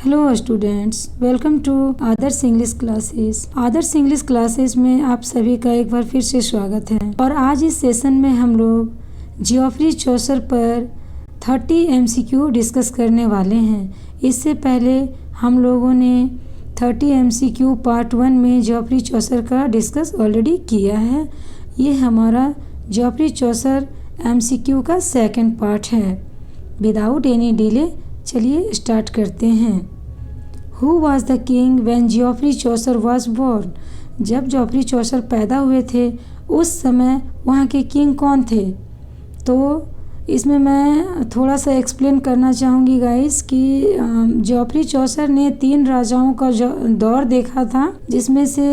Hello students, welcome to Adarsh English classes. Adarsh English classes में आप सभी का एक बार फिर से स्वागत है। और आज इस सेशन में हम लोग जियोफ्री चौसर पर 30 MCQ डिस्कस करने वाले हैं। इससे पहले हम लोगों ने 30 MCQ पार्ट 1 में जियोफ्री चौसर का डिस्कस ऑलरेडी किया है। ये हमारा जियोफ्री चौसर MCQ का सेकंड पार्ट है। विदाउट एनी डिले चलिए स्टार्ट करते हैं। Who was the king when Geoffrey Chaucer was born? जब जॉफरी चौसर पैदा हुए थे उस समय वहाँ के किंग कौन थे? तो इसमें मैं थोड़ा सा एक्सप्लेन करना चाहूँगी गाइस कि जॉफरी चौसर ने 3 राजाओं का दौर देखा था, जिसमें से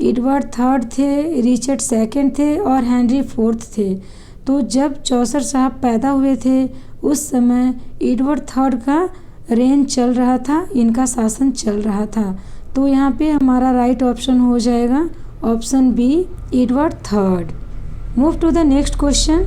एडवर्ड थर्ड थे, रिचर्ड सेकंड थे और हेनरी फोर्थ थे। तो जब चौसर साहब पैदा हुए थे उस समय एडवर्ड थर्ड का रेन चल रहा था, इनका शासन चल रहा था। तो यहाँ पे हमारा राइट ऑप्शन हो जाएगा option B, Edward third. Move to the next question.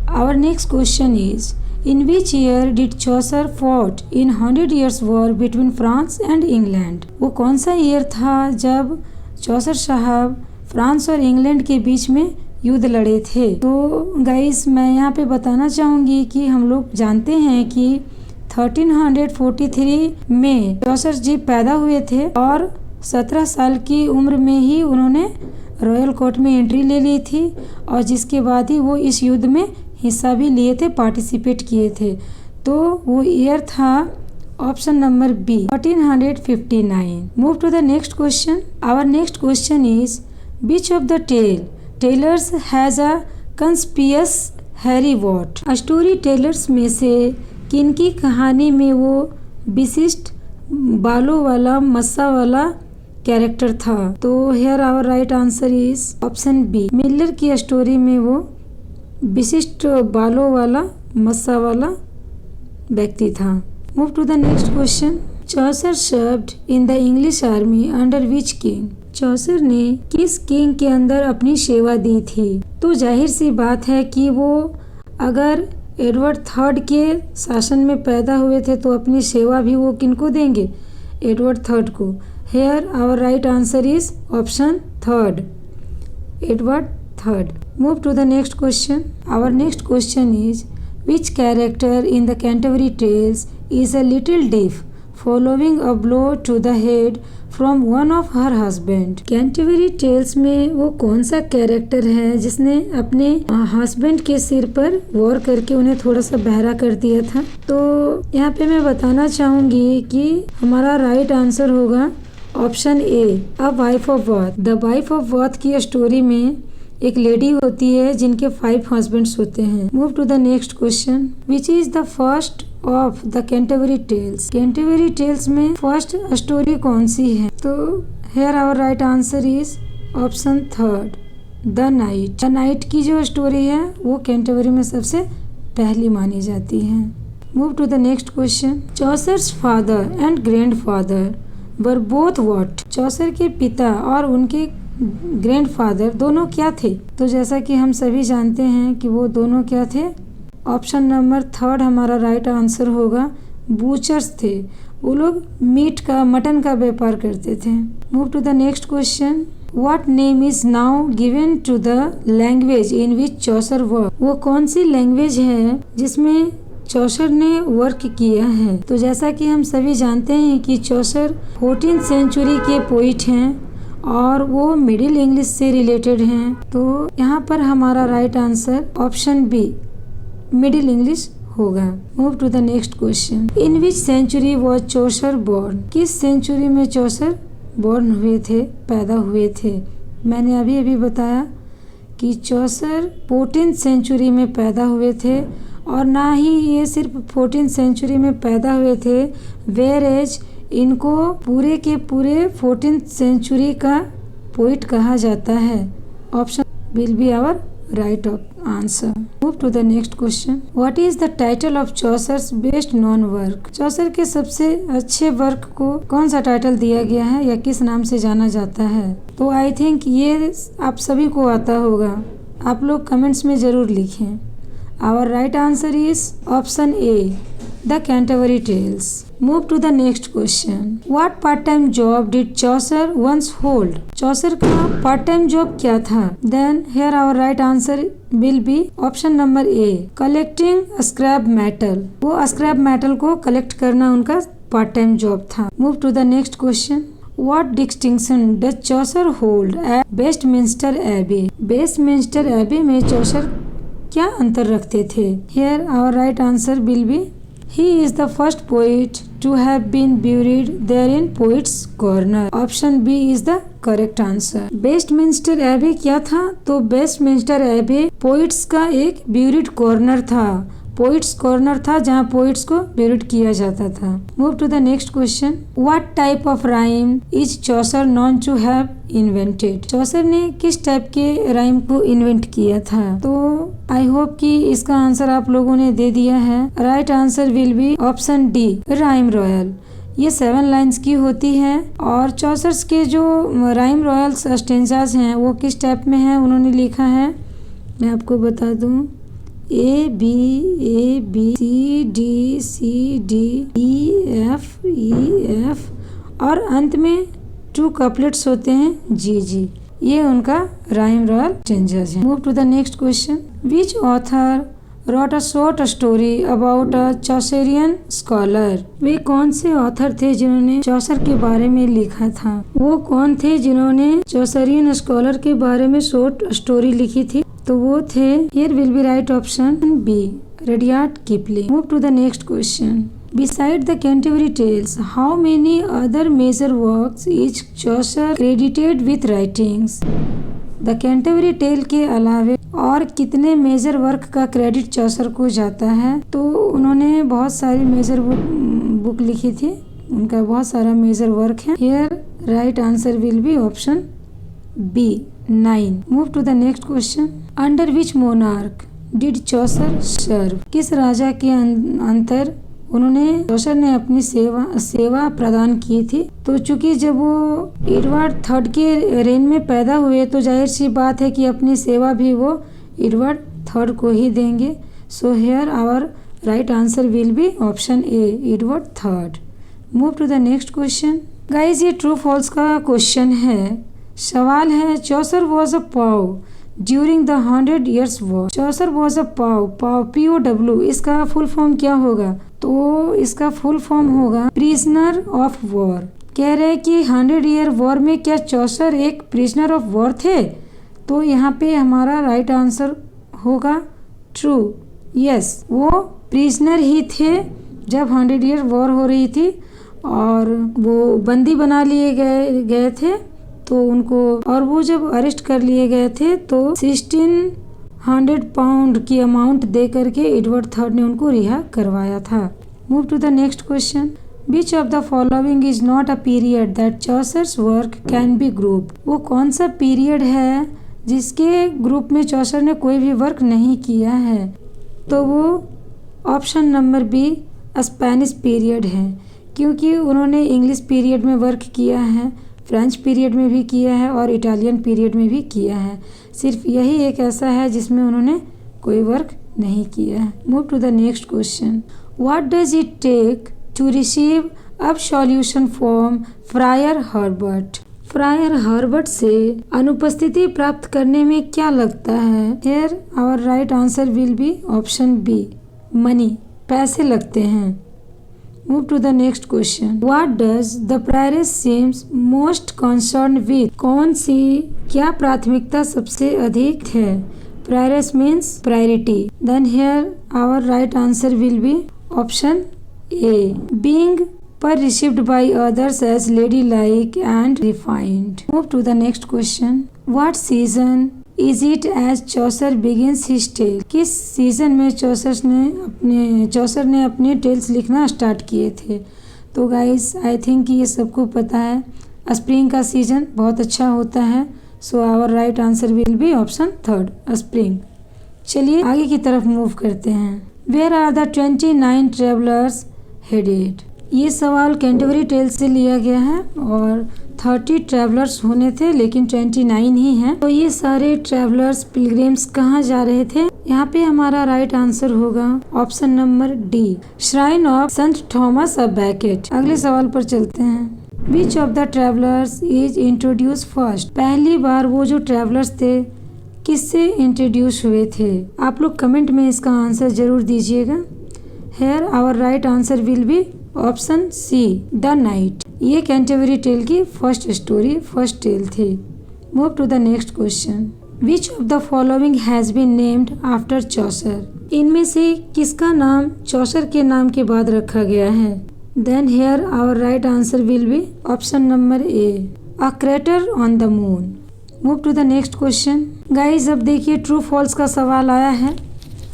Our next question is in which year did Chaucer fought in 100 Years war between France and England? वो कौन सा ईयर था जब चौसर साहब फ्रांस और इंग्लैंड के बीच में युद्ध लड़े थे? तो गाइस मैं यहाँ पे बताना चाहूँगी कि हम लोग जानते हैं कि 1343 में चौसर जी पैदा हुए थे और 17 साल की उम्र में ही उन्होंने रॉयल कोर्ट में एंट्री ले ली थी और जिसके बाद ही वो इस युद्ध में हिस्सा भी लिए थे, पार्टिसिपेट किए थे। तो वो ईयर था option number B, 1459। Move to the next question. Our next question is which of the tellers has a conspicuous hairy wart? Story tellers में से किनकी कहानी में वो विशिष्ट बालों वाला मस्सा वाला कैरेक्टर था? तो here our right answer is option B, Miller की स्टोरी में वो विशिष्ट बालों वाला मस्सा वाला व्यक्ति था। Move to the next question. Chaucer served in the English army under which king? Chaucer ने किस किंग के अंदर अपनी सेवा दी थी? तो जाहिर सी बात है कि वो अगर एडवर्ड थर्ड के शासन में पैदा हुए थे तो अपनी सेवा भी वो किनको देंगे? एडवर्ड थर्ड को। Here our right answer is option third, Edward third. Move to the next question. Our next question is which character in the Canterbury Tales is a little deaf following a blow to the head from one of her husband? Canterbury Tales में वो कौन सा character है जिसने अपने husband के सिर पर वॉर करके उन्हें थोड़ा सा बहरा कर दिया था? तो यहाँ पे मैं बताना चाहूँगी कि हमारा राइट आंसर होगा option A, a wife of Bath. The wife of Bath की स्टोरी में एक लेडी होती है जिनके 5 हस्बैंड्स होते हैं। Move to the next question. Which is the first of the Canterbury Tales? Canterbury Tales में फर्स्ट स्टोरी कौन सी है? तो here our right answer is option third, the knight. The knight की जो स्टोरी है वो कैंटरबरी में सबसे पहली मानी जाती है। Move to the next question. Chaucer's father and grandfather were both what? Chaucer के पिता और उनके ग्रैंडफादर दोनों क्या थे? तो जैसा कि हम सभी जानते हैं कि वो दोनों क्या थे? ऑप्शन नंबर थर्ड हमारा राइट आंसर होगा, बूचर्स थे। वो लोग मीट का, मटन का व्यापार करते थे। Move to the next question. What name is now given to the language in which Chaucer work? वो कौन सी लैंग्वेज है जिसमें चौसर ने वर्क किया है? तो जैसा कि हम सभी जानते हैं कि चौसर 14th सेंचुरी के पोइट हैं और वो मिडिल इंग्लिश से रिलेटेड हैं। तो यहाँ पर हमारा right answer option B, middle English होगा। Move to the next question. In which century was Chaucer born? किस सेंचुरी में चौसर बोर्न हुए थे, पैदा हुए थे? मैंने अभी अभी बताया कि चौसर 14th सेंचुरी में पैदा हुए थे और ना ही ये सिर्फ 14th सेंचुरी में पैदा हुए थे, वेयर एज इनको पूरे के पूरे 14th सेंचुरी का पोइट कहा जाता है। Option will be our right answer. Move to the next question. What is the title of Chaucer's best known work? Chaucer के सबसे अच्छे वर्क को कौन सा टाइटल दिया गया है या किस नाम से जाना जाता है? तो आई थिंक ये आप सभी को आता होगा, आप लोग कमेंट्स में ज़रूर लिखें। Our right answer is option A, The Canterbury Tales. Move to the next question. What part-time job did Chaucer once hold? Chaucer का part-time job क्या था? Then here our right answer will be option number A, collecting scrap metal. वो scrap metal को collect करना उनका part-time job था. Move to the next question. What distinction does Chaucer hold at Westminster Abbey? Westminster Abbey में Chaucer क्या अंतर रखते थे? Here our right answer will be he is the first poet to have been buried there in Poets Corner. Option B is the correct answer. Westminster Abbey क्या था? तो Westminster Abbey poets का एक buried corner था. Poets corner था जहाँ poets को buried किया जाता था. Move to the next question. What type of rhyme is Chaucer known to have invented? Chaucer ने किस टाइप के राइम को इन्वेंट किया था? तो आई होप कि इसका आंसर आप लोगों ने दे दिया है. Right answer will be option D, rhyme royal. ये 7 लाइन्स की होती है और चॉसर्स के जो राइम रॉयल स्टेंजास हैं वो किस टाइप में है उन्होंने लिखा है, मैं आपको बता दूं. A B C D E F और अंत में 2 कपलेट्स होते हैं G. ये उनका राइम रॉयल स्टेंजास है. Move to the next question. Which author wrote a short story about a Chaucerian scholar? वे कौन से ऑथर थे जिन्होंने चौसर के बारे में लिखा था? वो कौन थे जिन्होंने चौसरियन स्कॉलर के बारे में शॉर्ट स्टोरी लिखी थी? तो वो थे, here will be right option B, Rudyard Kipling. Move to the next question. Beside the Canterbury Tales, how many other major works is Chaucer credited with writings? The Canterbury Tale के अलावे और कितने major work का credit चौसर को जाता है? तो उन्होंने बहुत सारी मेजर बुक लिखी थी, उनका बहुत सारा मेजर वर्क है. Here right answer will be option B, 9. Move to the next question. Under which monarch did Chaucer serve? किस राजा के अंतर उन्होंने चौसर ने अपनी सेवा प्रदान की थी? तो चूंकि जब वो एडवर्ड थर्ड के रेन में पैदा हुए तो जाहिर सी बात है कि अपनी सेवा भी वो एडवर्ड थर्ड को ही देंगे. So here our right answer will be option A, Edward third. Move to the next question. Guys ये ट्रू फॉल्स का क्वेश्चन है. सवाल है, चौसर वॉज अ पाव during the 100 Years war. Chaucer was a पाव, POW, इसका full form क्या होगा? तो इसका फुल फॉर्म होगा प्रिजनर ऑफ वॉर. कह रहे कि 100 Year वॉर में क्या चौसर एक प्रिजनर ऑफ वॉर थे? तो यहाँ पे हमारा राइट आंसर होगा ट्रू. यस, वो प्रिजनर ही थे जब 100 Year वॉर हो रही थी और वो बंदी बना लिए गए थे. तो उनको, और वो जब अरेस्ट कर लिए गए थे तो 1600 पाउंड की अमाउंट दे करके एडवर्ड थर्ड ने उनको रिहा करवाया था. Move to the next question. Which of the following is not a period that Chaucer's work can be grouped? वो कौन सा पीरियड है जिसके ग्रुप में चौसर ने कोई भी वर्क नहीं किया है? तो वो option number B, Spanish period है, क्योंकि उन्होंने इंग्लिश पीरियड में वर्क किया है, फ्रेंच पीरियड में भी किया है और इटालियन पीरियड में भी किया है. सिर्फ यही एक ऐसा है जिसमें उन्होंने कोई वर्क नहीं किया है. Move to the next question. What does it take to receive absolution from friar Herbert? Friar Herbert से अनुपस्थिति प्राप्त करने में क्या लगता है? Here our right answer will be option B, money, पैसे लगते हैं. Move to the next question. What does the prioress seems most concerned with? कौन सी क्या प्राथमिकता सबसे अधिक है? Prioress means priority. Then here our right answer will be option A, being perceived by others as ladylike and refined. Move to the next question. What season is it as Chaucer begins his tale? किस season में चौसर ने अपने tales लिखना start किए थे? तो guys I think ये सबको पता है, स्प्रिंग का सीजन बहुत अच्छा होता है. So our right answer will be option third, spring. चलिए आगे की तरफ मूव करते हैं. Where are the 29 travellers headed? ये सवाल कैंटरबरी टेल्स से लिया गया है और 30 ट्रैवलर्स होने थे, लेकिन 29 ही हैं। तो ये सारे ट्रैवलर्स पिलग्रिम्स कहाँ जा रहे थे? यहाँ पे हमारा राइट आंसर होगा option number D, shrine of saint Thomas of Becket. अगले सवाल पर चलते हैं। Which of the travellers is introduce first? पहली बार वो जो ट्रैवलर्स थे किससे इंट्रोड्यूस हुए थे? आप लोग कमेंट में इसका आंसर जरूर दीजिएगा। Here our right answer will be option C, the knight. ये कैंटरबरी टेल की फर्स्ट स्टोरी, फर्स्ट टेल थी। Move to the next question. Which of the following has been named after Chaucer? इनमें से किसका नाम चौसर के नाम के बाद रखा गया है? Then here our right answer will be option number A, a crater on the moon. Move to the next question. Guys अब देखिए ट्रू फॉल्स का सवाल आया है।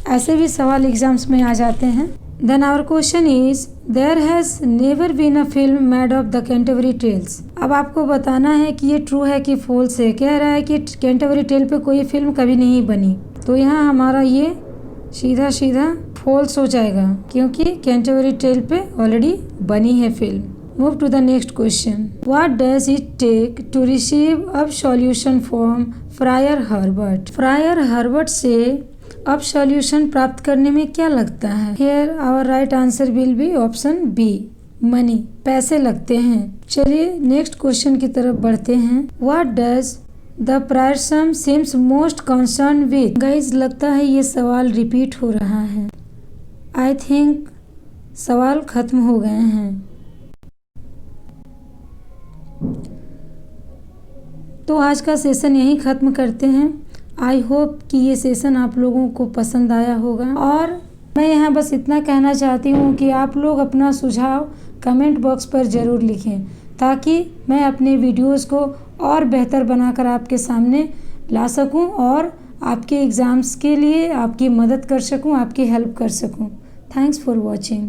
ऐसे भी सवाल एग्जाम्स में आ जाते हैं। Then our question is there has never been a film made of the Canterbury Tales. अब आपको बताना है कि ये ट्रू है कि फॉल्स है। कह रहा है कि कैंटरबरी टेल पे कोई फिल्म कभी नहीं बनी, तो यहाँ हमारा ये सीधा सीधा फॉल्स हो जाएगा, क्योंकि कैंटरबरी टेल पे ऑलरेडी बनी है film. Move to the next question. What does it take to receive absolution from friar Herbert? Friar Herbert से अब सॉल्यूशन प्राप्त करने में क्या लगता है? Here our right answer will be option B, money, पैसे लगते हैं। चलिए नेक्स्ट क्वेश्चन की तरफ बढ़ते हैं। What does the prioress seems most concern with? Guys लगता है ये सवाल रिपीट हो रहा है। आई थिंक सवाल खत्म हो गए हैं। तो आज का सेशन यहीं ख़त्म करते हैं। आई होप कि ये सेशन आप लोगों को पसंद आया होगा, और मैं यहाँ बस इतना कहना चाहती हूँ कि आप लोग अपना सुझाव कमेंट बॉक्स पर ज़रूर लिखें, ताकि मैं अपने वीडियोस को और बेहतर बनाकर आपके सामने ला सकूं और आपके एग्ज़ाम्स के लिए आपकी मदद कर सकूं, आपकी हेल्प कर सकूं। Thanks for watching.